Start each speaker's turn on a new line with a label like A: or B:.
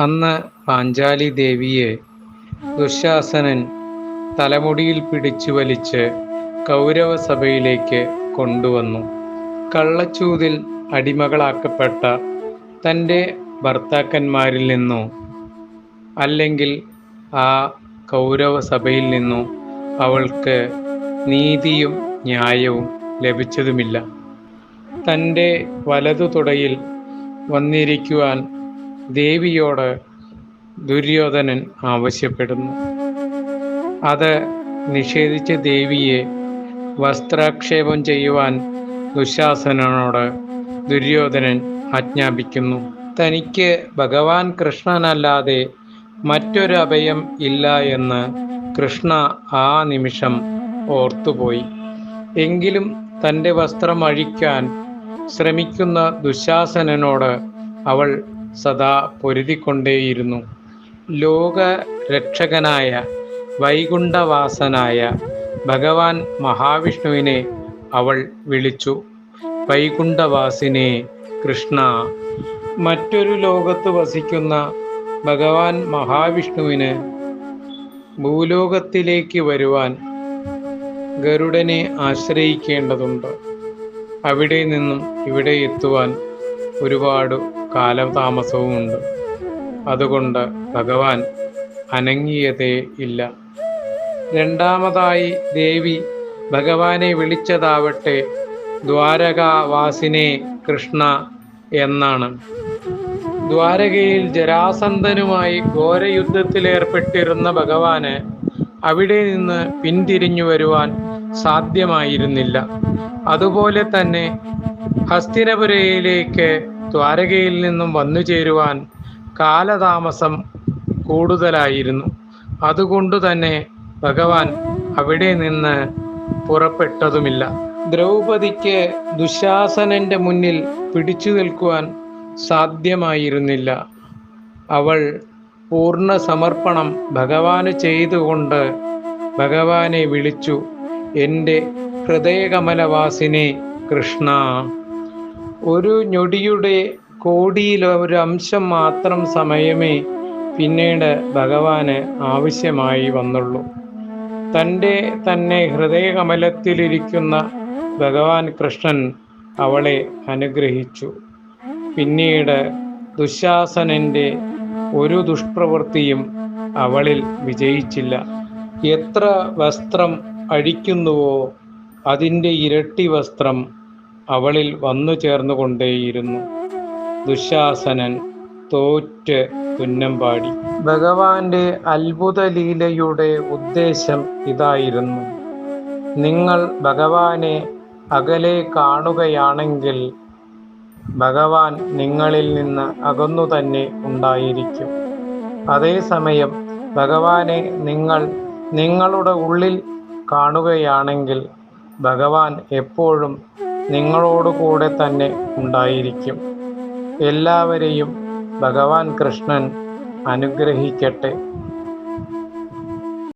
A: അന്ന് പാഞ്ചാലി ദേവിയെ ദുശ്ശാസനൻ തലമുടിയിൽ പിടിച്ചു വലിച്ച് കൗരവസഭയിലേക്ക് കൊണ്ടുവന്നു. കള്ളച്ചൂതിൽ അടിമകളാക്കപ്പെട്ട തൻ്റെ ഭർത്താക്കന്മാരിൽ നിന്നോ അല്ലെങ്കിൽ ആ കൗരവസഭയിൽ നിന്നോ അവൾക്ക് നീതിയും ന്യായവും ലഭിച്ചതുമില്ല. തൻ്റെ വലതു തുടയിൽ വന്നിരിക്കുവാൻ ദേവിയോട് ദുര്യോധനൻ ആവശ്യപ്പെടുന്നു. അത് നിഷേധിച്ച ദേവിയെ വസ്ത്രാക്ഷേപം ചെയ്യുവാൻ ദുശ്ശാസനനോട് ദുര്യോധനൻ ആജ്ഞാപിക്കുന്നു. തനിക്ക് ഭഗവാൻ കൃഷ്ണനല്ലാതെ മറ്റൊരു അഭയം ഇല്ല എന്ന് കൃഷ്ണ ആ നിമിഷം ഓർത്തുപോയി. എങ്കിലും തൻ്റെ വസ്ത്രം അഴിക്കാൻ ശ്രമിക്കുന്ന ദുശ്ശാസനനോട് അവൾ സദാ പൊരുതിക്കൊണ്ടേയിരുന്നു. ലോകരക്ഷകനായ വൈകുണ്ഠവാസനായ ഭഗവാൻ മഹാവിഷ്ണുവിനെ അവൾ വിളിച്ചു. വൈകുണ്ഠവാസിനെ കൃഷ്ണ. മറ്റൊരു ലോകത്ത് വസിക്കുന്ന ഭഗവാൻ മഹാവിഷ്ണുവിന് ഭൂലോകത്തിലേക്ക് വരുവാൻ ഗരുഡനെ ആശ്രയിക്കേണ്ടതുണ്ട്. അവിടെ നിന്നും ഇവിടെ എത്തുവാൻ ഒരുപാട് കാലതാമസവുമുണ്ട്. അതുകൊണ്ട് ഭഗവാൻ അനങ്ങിയതേ ഇല്ല. രണ്ടാമതായി ദേവി ഭഗവാനെ വിളിച്ചതാവട്ടെ ദ്വാരകാവാസിനെ കൃഷ്ണ എന്നാണ്. ദ്വാരകയിൽ ജരാസന്ധനുമായി ഘോരയുദ്ധത്തിലേർപ്പെട്ടിരുന്ന ഭഗവാന് അവിടെ നിന്ന് പിന്തിരിഞ്ഞു വരുവാൻ സാധ്യമായിരുന്നില്ല. അതുപോലെ തന്നെ ഹസ്തിനപുരയിലേക്ക് ദ്വാരകയിൽ നിന്നും വന്നു ചേരുവാൻ കാലതാമസം കൂടുതലായിരുന്നു. അതുകൊണ്ടു തന്നെ ഭഗവാൻ അവിടെ നിന്ന് പുറപ്പെട്ടതുമില്ല. ദ്രൗപദിക്ക് ദുശ്ശാസനന്റെ മുന്നിൽ പിടിച്ചു നിൽക്കുവാൻ സാധ്യമായിരുന്നില്ല. അവൾ പൂർണ്ണ സമർപ്പണം ഭഗവാന് ചെയ്തുകൊണ്ട് ഭഗവാനെ വിളിച്ചു, എൻ്റെ ഹൃദയകമലവാസിനെ കൃഷ്ണ. ഒരു ഞൊടിയുടെ കോടിയിലൊരംശം മാത്രം സമയമേ പിന്നീട് ഭഗവാന് ആവശ്യമായി വന്നുള്ളൂ. തൻ്റെ തന്നെ ഹൃദയകമലത്തിലിരിക്കുന്ന ഭഗവാൻ കൃഷ്ണൻ അവളെ അനുഗ്രഹിച്ചു. പിന്നീട് ദുശ്ശാസനന്റെ ഒരു ദുഷ്പ്രവൃത്തിയും അവളിൽ വിജയിച്ചില്ല. എത്ര വസ്ത്രം അഴിക്കുന്നുവോ അതിൻ്റെ ഇരട്ടി വസ്ത്രം അവളിൽ വന്നു ചേർന്നുകൊണ്ടേയിരുന്നു. ദുശ്ശാസനൻ തോറ്റ് തുന്നം പാടി. ഭഗവാന്റെ അത്ഭുത ലീലയുടെ ഉദ്ദേശം ഇതായിരുന്നു: നിങ്ങൾ ഭഗവാനെ അകലെ കാണുകയാണെങ്കിൽ ഭഗവാൻ നിങ്ങളിൽ നിന്ന് അകന്നു തന്നെ ഉണ്ടായിരിക്കും. അതേസമയം ഭഗവാനെ നിങ്ങൾ നിങ്ങളുടെ ഉള്ളിൽ കാണുകയാണെങ്കിൽ ഭഗവാൻ എപ്പോഴും നിങ്ങളോടുകൂടെ തന്നെ ഉണ്ടായിരിക്കും. എല്ലാവരെയും ഭഗവാൻ കൃഷ്ണൻ അനുഗ്രഹിക്കട്ടെ.